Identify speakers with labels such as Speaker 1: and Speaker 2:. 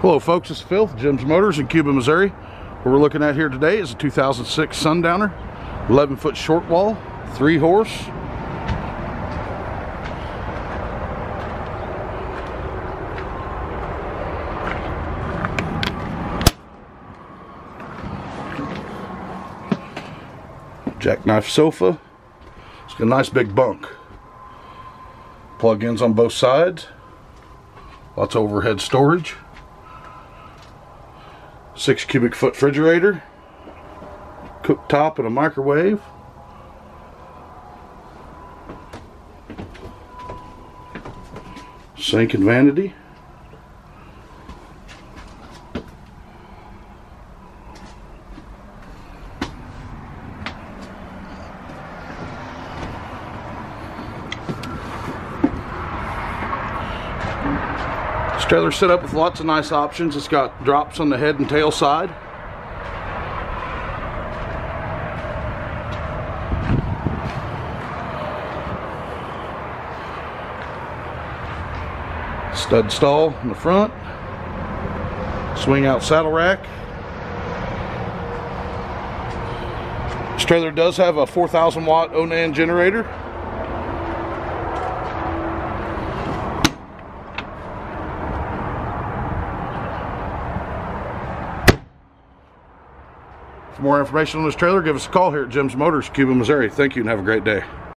Speaker 1: Hello folks, it's Phil with Jim's Motors in Cuba, Missouri. What we're looking at here today is a 2006 Sundowner, 11-foot short wall, 3-horse. Jackknife sofa. It's got a nice big bunk. Plug-ins on both sides. Lots of overhead storage. 6 cubic foot refrigerator, cooktop and a microwave, sink and vanity, this trailer's set up with lots of nice options. It's got drops on the head and tail side. Stud stall in the front. Swing out saddle rack. This trailer does have a 4,000 watt AWNING generator. For more information on this trailer, give us a call here at Jim's Motors, Cuba, Missouri. Thank you and have a great day.